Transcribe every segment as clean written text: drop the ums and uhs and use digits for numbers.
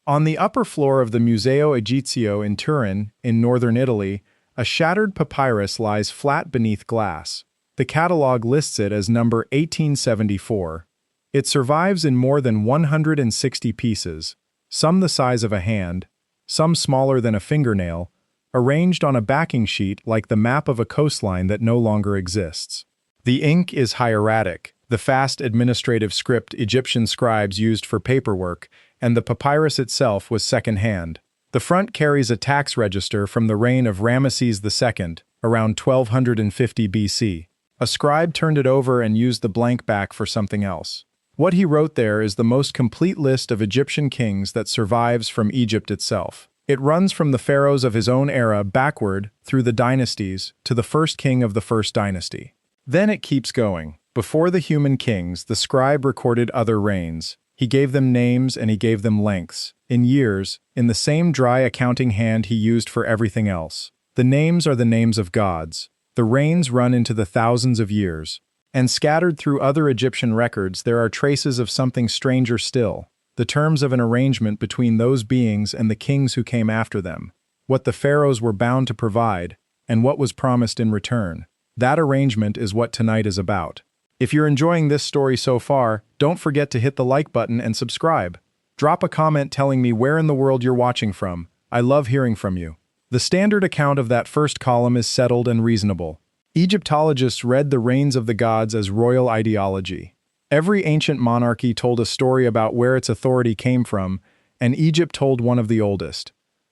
On the upper floor of the Museo Egizio in Turin, in northern Italy, a shattered papyrus lies flat beneath glass. The catalogue lists it as number 1874. It survives in more than 160 pieces, some the size of a hand, some smaller than a fingernail, arranged on a backing sheet like the map of a coastline that no longer exists. The ink is hieratic, the fast administrative script Egyptian scribes used for paperwork, and the papyrus itself was second-hand. The front carries a tax register from the reign of Ramesses II, around 1250 BC. A scribe turned it over and used the blank back for something else. What he wrote there is the most complete list of Egyptian kings that survives from Egypt itself. It runs from the pharaohs of his own era backward through the dynasties to the first king of the first dynasty. Then it keeps going. Before the human kings, the scribe recorded other reigns. He gave them names and he gave them lengths, in years, in the same dry accounting hand he used for everything else. The names are the names of gods. The reigns run into the thousands of years. And scattered through other Egyptian records there are traces of something stranger still, the terms of an arrangement between those beings and the kings who came after them, what the pharaohs were bound to provide, and what was promised in return. That arrangement is what tonight is about. If you're enjoying this story so far, don't forget to hit the like button and subscribe. Drop a comment telling me where in the world you're watching from. I love hearing from you. The standard account of that first column is settled and reasonable. Egyptologists read the reigns of the gods as royal ideology. Every ancient monarchy told a story about where its authority came from, and Egypt told one of the oldest.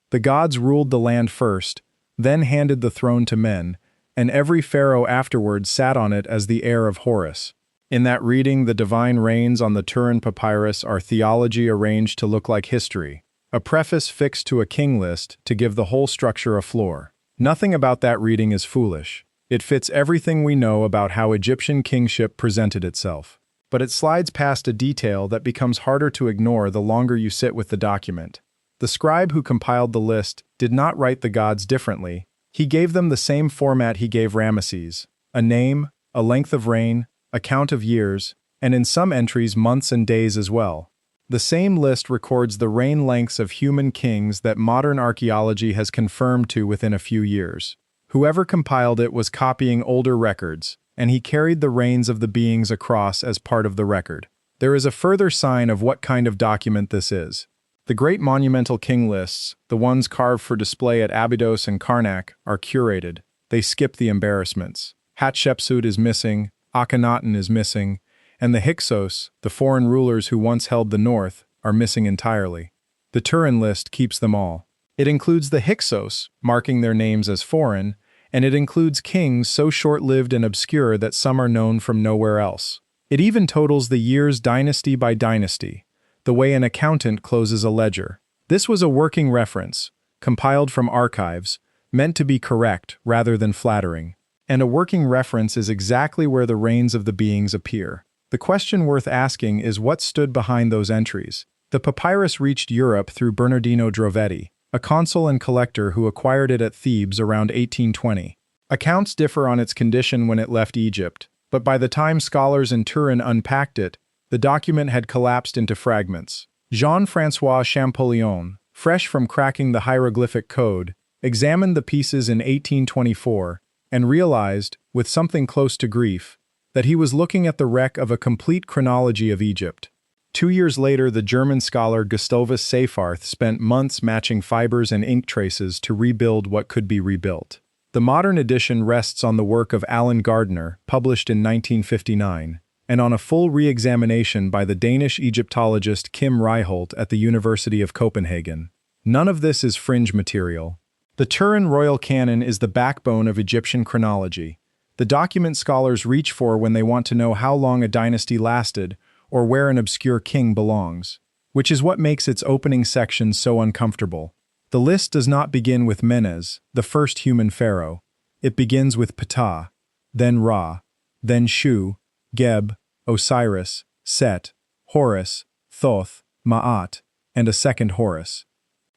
The gods ruled the land first, then handed the throne to men, and every pharaoh afterward sat on it as the heir of Horus. In that reading, the divine reigns on the Turin Papyrus are theology arranged to look like history, a preface fixed to a king list to give the whole structure a floor. Nothing about that reading is foolish. It fits everything we know about how Egyptian kingship presented itself. But it slides past a detail that becomes harder to ignore the longer you sit with the document. The scribe who compiled the list did not write the gods differently. He gave them the same format he gave Ramesses: a name, a length of reign, a count of years, and in some entries months and days as well. The same list records the reign lengths of human kings that modern archaeology has confirmed to within a few years. Whoever compiled it was copying older records, and he carried the reigns of the beings across as part of the record. There is a further sign of what kind of document this is. The great monumental king lists, the ones carved for display at Abydos and Karnak, are curated. They skip the embarrassments. Hatshepsut is missing, Akhenaten is missing, and the Hyksos, the foreign rulers who once held the north, are missing entirely. The Turin list keeps them all. It includes the Hyksos, marking their names as foreign, and it includes kings so short-lived and obscure that some are known from nowhere else. It even totals the years dynasty by dynasty, the way an accountant closes a ledger. This was a working reference, compiled from archives, meant to be correct rather than flattering. And a working reference is exactly where the reigns of the beings appear. The question worth asking is what stood behind those entries. The papyrus reached Europe through Bernardino Drovetti, a consul and collector who acquired it at Thebes around 1820. Accounts differ on its condition when it left Egypt, but by the time scholars in Turin unpacked it, the document had collapsed into fragments. Jean-François Champollion, fresh from cracking the hieroglyphic code, examined the pieces in 1824 and realized, with something close to grief, that he was looking at the wreck of a complete chronology of Egypt. 2 years later, the German scholar Gustavus Seyfarth spent months matching fibers and ink traces to rebuild what could be rebuilt. The modern edition rests on the work of Alan Gardner, published in 1959, and on a full re-examination by the Danish Egyptologist Kim Ryholt at the University of Copenhagen. None of this is fringe material. The Turin Royal Canon is the backbone of Egyptian chronology, the document scholars reach for when they want to know how long a dynasty lasted or where an obscure king belongs, which is what makes its opening section so uncomfortable. The list does not begin with Menes, the first human pharaoh. It begins with Ptah, then Ra, then Shu, Geb, Osiris, Set, Horus, Thoth, Ma'at, and a second Horus.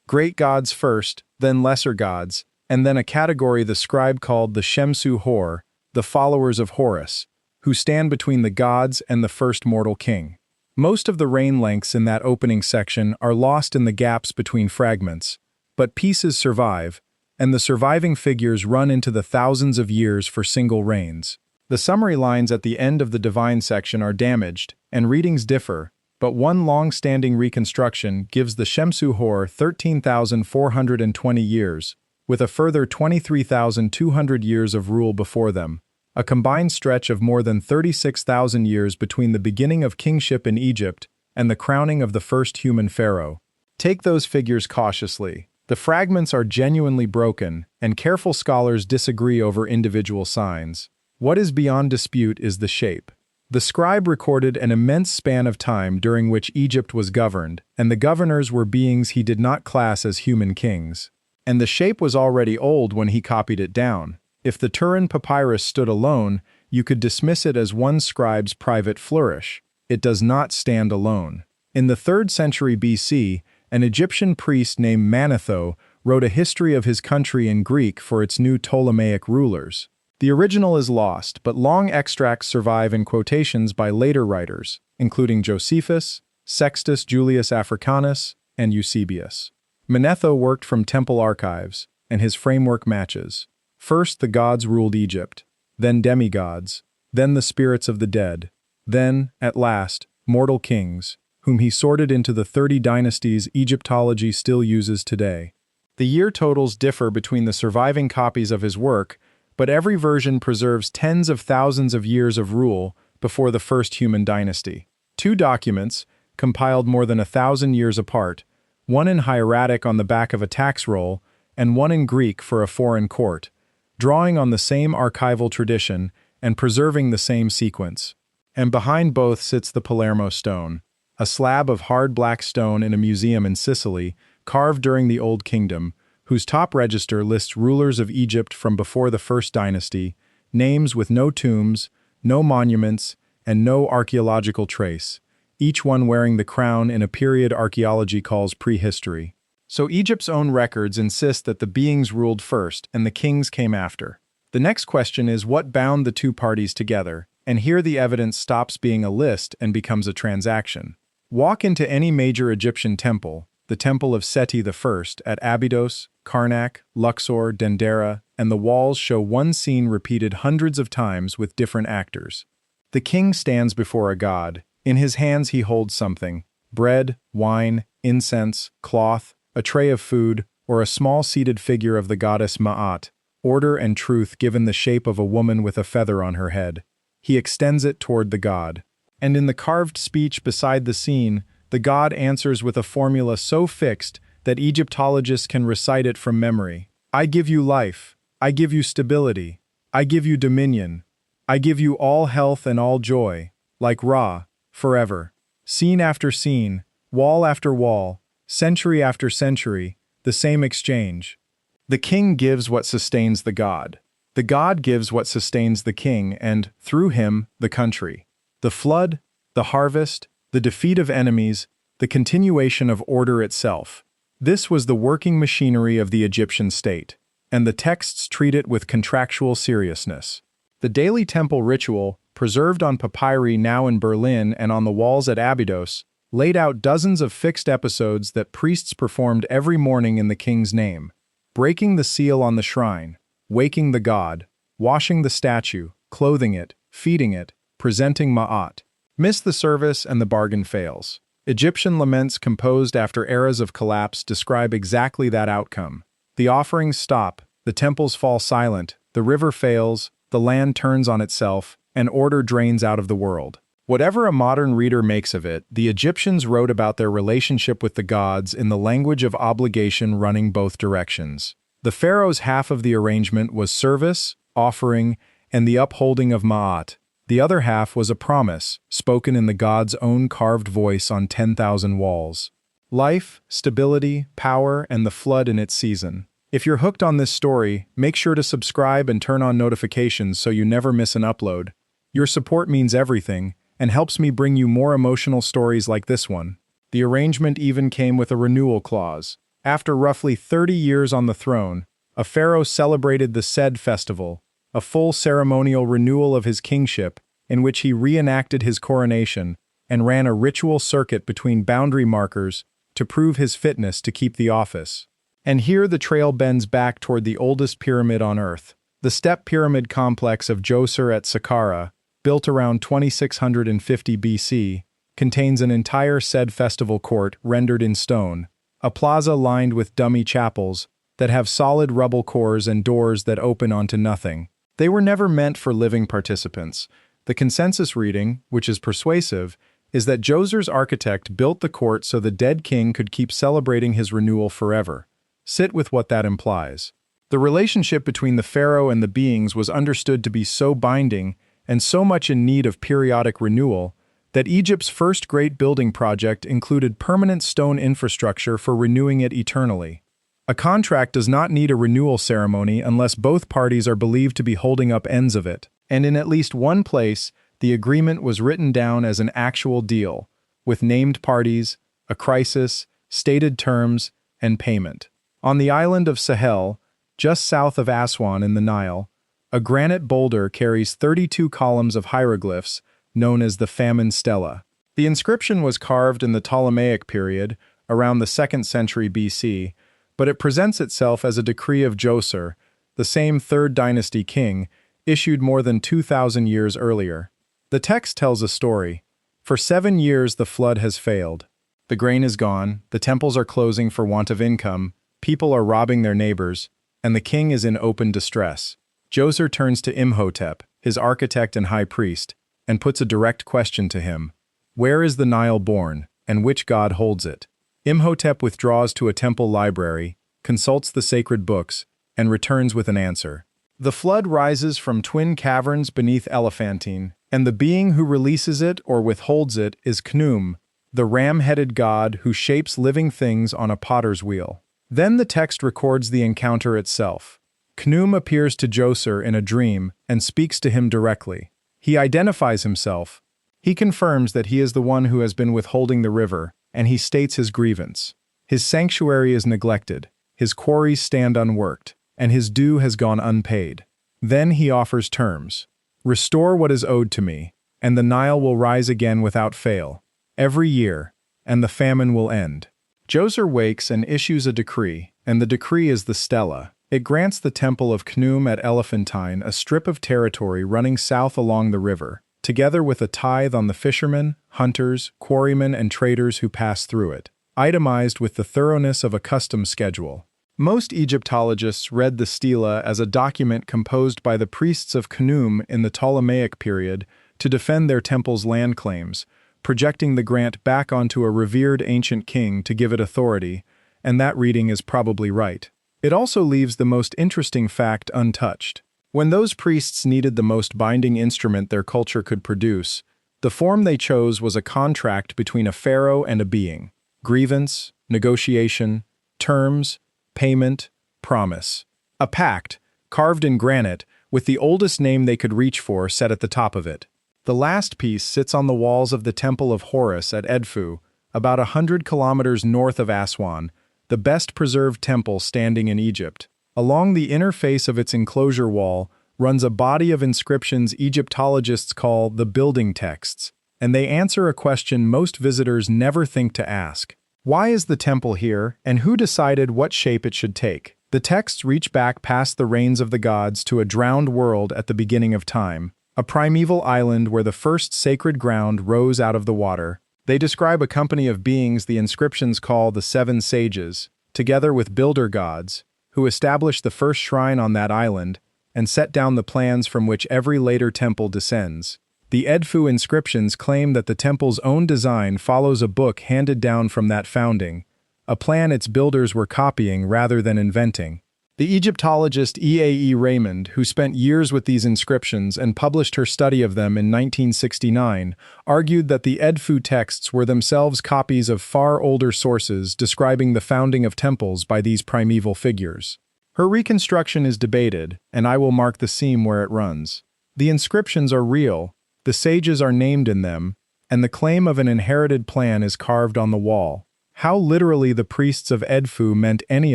Great gods first, then lesser gods, and then a category the scribe called the Shemsu Hor, the followers of Horus, who stand between the gods and the first mortal king. Most of the reign lengths in that opening section are lost in the gaps between fragments, but pieces survive, and the surviving figures run into the thousands of years for single reigns. The summary lines at the end of the divine section are damaged, and readings differ, but one long-standing reconstruction gives the Shemsu-Hor 13,420 years, with a further 23,200 years of rule before them, a combined stretch of more than 36,000 years between the beginning of kingship in Egypt and the crowning of the first human pharaoh. Take those figures cautiously. The fragments are genuinely broken, and careful scholars disagree over individual signs. What is beyond dispute is the shape. The scribe recorded an immense span of time during which Egypt was governed, and the governors were beings he did not class as human kings. And the shape was already old when he copied it down. If the Turin Papyrus stood alone, you could dismiss it as one scribe's private flourish. It does not stand alone. In the 3rd century BC, an Egyptian priest named Manetho wrote a history of his country in Greek for its new Ptolemaic rulers. The original is lost, but long extracts survive in quotations by later writers, including Josephus, Sextus Julius Africanus, and Eusebius. Manetho worked from temple archives, and his framework matches. First the gods ruled Egypt, then demigods, then the spirits of the dead, then, at last, mortal kings, whom he sorted into the 30 dynasties Egyptology still uses today. The year totals differ between the surviving copies of his work, but every version preserves tens of thousands of years of rule before the first human dynasty. 2 documents, compiled more than 1,000 years apart, one in hieratic on the back of a tax roll, and one in Greek for a foreign court, drawing on the same archival tradition and preserving the same sequence. And behind both sits the Palermo stone, a slab of hard black stone in a museum in Sicily, carved during the Old Kingdom, whose top register lists rulers of Egypt from before the First Dynasty, names with no tombs, no monuments, and no archaeological trace, each one wearing the crown in a period archaeology calls prehistory. So Egypt's own records insist that the beings ruled first and the kings came after. The next question is what bound the two parties together, and here the evidence stops being a list and becomes a transaction. Walk into any major Egyptian temple, the Temple of Seti I at Abydos, Karnak, Luxor, Dendera, and the walls show one scene repeated hundreds of times with different actors. The king stands before a god. In his hands he holds something: bread, wine, incense, cloth, a tray of food, or a small seated figure of the goddess Ma'at, order and truth given the shape of a woman with a feather on her head. He extends it toward the god. And in the carved speech beside the scene, the god answers with a formula so fixed that Egyptologists can recite it from memory. I give you life. I give you stability. I give you dominion. I give you all health and all joy, like Ra, forever. Scene after scene, wall after wall, century after century, the same exchange. The king gives what sustains the god. The god gives what sustains the king and, through him, the country. The flood, the harvest, the defeat of enemies, the continuation of order itself. This was the working machinery of the Egyptian state, and the texts treat it with contractual seriousness. The daily temple ritual, preserved on papyri now in Berlin and on the walls at Abydos, laid out dozens of fixed episodes that priests performed every morning in the king's name: breaking the seal on the shrine, waking the god, washing the statue, clothing it, feeding it, presenting Ma'at. Miss the service and the bargain fails. Egyptian laments composed after eras of collapse describe exactly that outcome. The offerings stop, the temples fall silent, the river fails, the land turns on itself, and order drains out of the world. Whatever a modern reader makes of it, the Egyptians wrote about their relationship with the gods in the language of obligation running both directions. The pharaoh's half of the arrangement was service, offering, and the upholding of Ma'at. The other half was a promise, spoken in the god's own carved voice on 10,000 walls. Life, stability, power, and the flood in its season. If you're hooked on this story, make sure to subscribe and turn on notifications so you never miss an upload. Your support means everything, and helps me bring you more emotional stories like this one. The arrangement even came with a renewal clause. After roughly 30 years on the throne, a pharaoh celebrated the Sed festival, a full ceremonial renewal of his kingship, in which he reenacted his coronation, and ran a ritual circuit between boundary markers to prove his fitness to keep the office. And here the trail bends back toward the oldest pyramid on Earth. The step pyramid complex of Djoser at Saqqara, built around 2650 BC, contains an entire said festival court rendered in stone, a plaza lined with dummy chapels that have solid rubble cores and doors that open onto nothing. They were never meant for living participants. The consensus reading, which is persuasive, is that Djoser's architect built the court so the dead king could keep celebrating his renewal forever. Sit with what that implies. The relationship between the pharaoh and the beings was understood to be so binding and so much in need of periodic renewal that Egypt's first great building project included permanent stone infrastructure for renewing it eternally. A contract does not need a renewal ceremony unless both parties are believed to be holding up ends of it, and in at least one place, the agreement was written down as an actual deal, with named parties, a crisis, stated terms, and payment. On the island of Sahel, just south of Aswan in the Nile, a granite boulder carries 32 columns of hieroglyphs known as the Famine Stela. The inscription was carved in the Ptolemaic period, around the 2nd century BC, but it presents itself as a decree of Djoser, the same 3rd dynasty king, issued more than 2,000 years earlier. The text tells a story. For 7 years the flood has failed. The grain is gone, the temples are closing for want of income, people are robbing their neighbors, and the king is in open distress. Djoser turns to Imhotep, his architect and high priest, and puts a direct question to him. Where is the Nile born, and which god holds it? Imhotep withdraws to a temple library, consults the sacred books, and returns with an answer. The flood rises from twin caverns beneath Elephantine, and the being who releases it or withholds it is Khnum, the ram-headed god who shapes living things on a potter's wheel. Then the text records the encounter itself. Khnum appears to Djoser in a dream and speaks to him directly. He identifies himself. He confirms that he is the one who has been withholding the river, and he states his grievance. His sanctuary is neglected, his quarries stand unworked, and his due has gone unpaid. Then he offers terms. Restore what is owed to me, and the Nile will rise again without fail, every year, and the famine will end. Djoser wakes and issues a decree, and the decree is the Stela. It grants the temple of Khnum at Elephantine a strip of territory running south along the river, together with a tithe on the fishermen, hunters, quarrymen, and traders who pass through it, itemized with the thoroughness of a custom schedule. Most Egyptologists read the Stela as a document composed by the priests of Khnum in the Ptolemaic period to defend their temple's land claims, projecting the grant back onto a revered ancient king to give it authority, and that reading is probably right. It also leaves the most interesting fact untouched. When those priests needed the most binding instrument their culture could produce, the form they chose was a contract between a pharaoh and a being. Grievance, negotiation, terms, payment, promise. A pact, carved in granite, with the oldest name they could reach for set at the top of it. The last piece sits on the walls of the Temple of Horus at Edfu, about 100 kilometers north of Aswan, the best-preserved temple standing in Egypt. Along the inner face of its enclosure wall runs a body of inscriptions Egyptologists call the building texts, and they answer a question most visitors never think to ask. Why is the temple here, and who decided what shape it should take? The texts reach back past the reigns of the gods to a drowned world at the beginning of time, a primeval island where the first sacred ground rose out of the water. They describe a company of beings the inscriptions call the Seven Sages, together with builder gods, who established the first shrine on that island and set down the plans from which every later temple descends. The Edfu inscriptions claim that the temple's own design follows a book handed down from that founding, a plan its builders were copying rather than inventing. The Egyptologist E. Raymond, who spent years with these inscriptions and published her study of them in 1969, argued that the Edfu texts were themselves copies of far older sources describing the founding of temples by these primeval figures. Her reconstruction is debated, and I will mark the seam where it runs. The inscriptions are real, the sages are named in them, and the claim of an inherited plan is carved on the wall. How literally the priests of Edfu meant any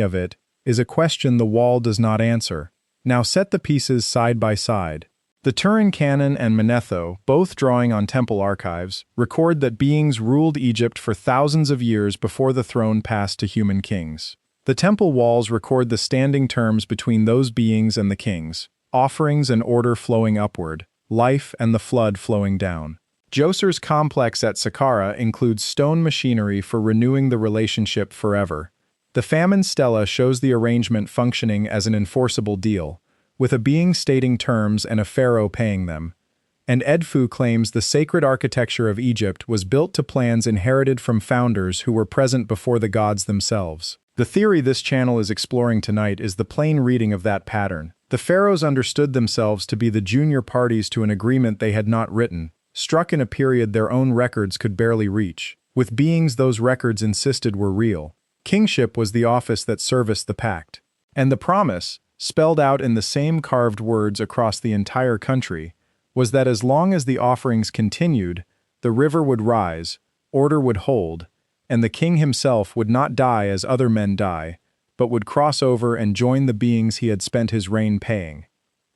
of it is a question the wall does not answer. Now set the pieces side by side. The Turin Canon and Manetho, both drawing on temple archives, record that beings ruled Egypt for thousands of years before the throne passed to human kings. The temple walls record the standing terms between those beings and the kings, offerings and order flowing upward, life and the flood flowing down. Djoser's complex at Saqqara includes stone machinery for renewing the relationship forever. The Famine Stela shows the arrangement functioning as an enforceable deal, with a being stating terms and a pharaoh paying them. And Edfu claims the sacred architecture of Egypt was built to plans inherited from founders who were present before the gods themselves. The theory this channel is exploring tonight is the plain reading of that pattern. The pharaohs understood themselves to be the junior parties to an agreement they had not written, struck in a period their own records could barely reach, with beings those records insisted were real. Kingship was the office that serviced the pact. And the promise, spelled out in the same carved words across the entire country, was that as long as the offerings continued, the river would rise, order would hold, and the king himself would not die as other men die, but would cross over and join the beings he had spent his reign paying.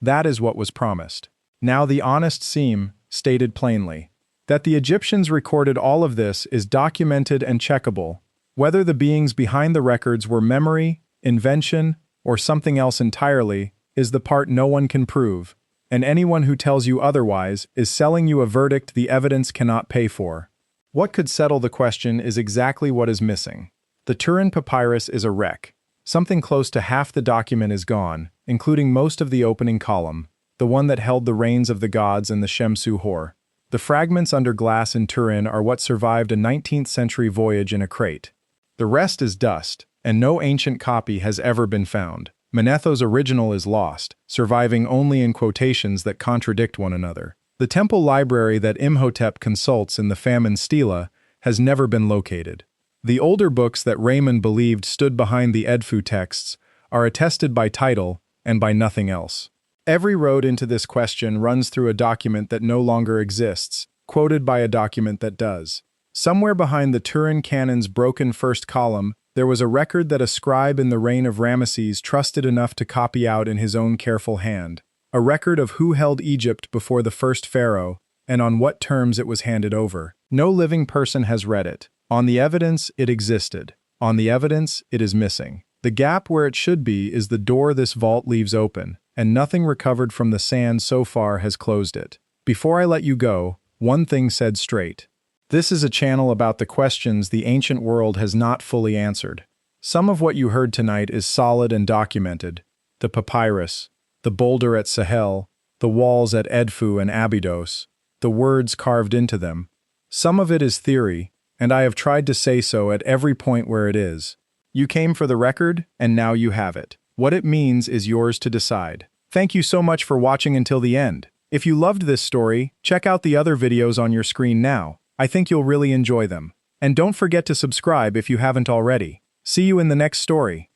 That is what was promised. Now the honest seam stated plainly. That the Egyptians recorded all of this is documented and checkable. Whether the beings behind the records were memory, invention, or something else entirely, is the part no one can prove, and anyone who tells you otherwise is selling you a verdict the evidence cannot pay for. What could settle the question is exactly what is missing. The Turin Papyrus is a wreck. Something close to half the document is gone, including most of the opening column, the one that held the reigns of the gods and the Shemsu Hor. The fragments under glass in Turin are what survived a 19th century voyage in a crate. The rest is dust, and no ancient copy has ever been found. Manetho's original is lost, surviving only in quotations that contradict one another. The temple library that Imhotep consults in the Famine Stela has never been located. The older books that Raymond believed stood behind the Edfu texts are attested by title and by nothing else. Every road into this question runs through a document that no longer exists, quoted by a document that does. Somewhere behind the Turin Canon's broken first column, there was a record that a scribe in the reign of Ramesses trusted enough to copy out in his own careful hand. A record of who held Egypt before the first pharaoh, and on what terms it was handed over. No living person has read it. On the evidence, it existed. On the evidence, it is missing. The gap where it should be is the door this vault leaves open, and nothing recovered from the sand so far has closed it. Before I let you go, one thing said straight. This is a channel about the questions the ancient world has not fully answered. Some of what you heard tonight is solid and documented. The papyrus, the boulder at Sahel, the walls at Edfu and Abydos, the words carved into them. Some of it is theory, and I have tried to say so at every point where it is. You came for the record, and now you have it. What it means is yours to decide. Thank you so much for watching until the end. If you loved this story, check out the other videos on your screen now. I think you'll really enjoy them. And don't forget to subscribe if you haven't already. See you in the next story.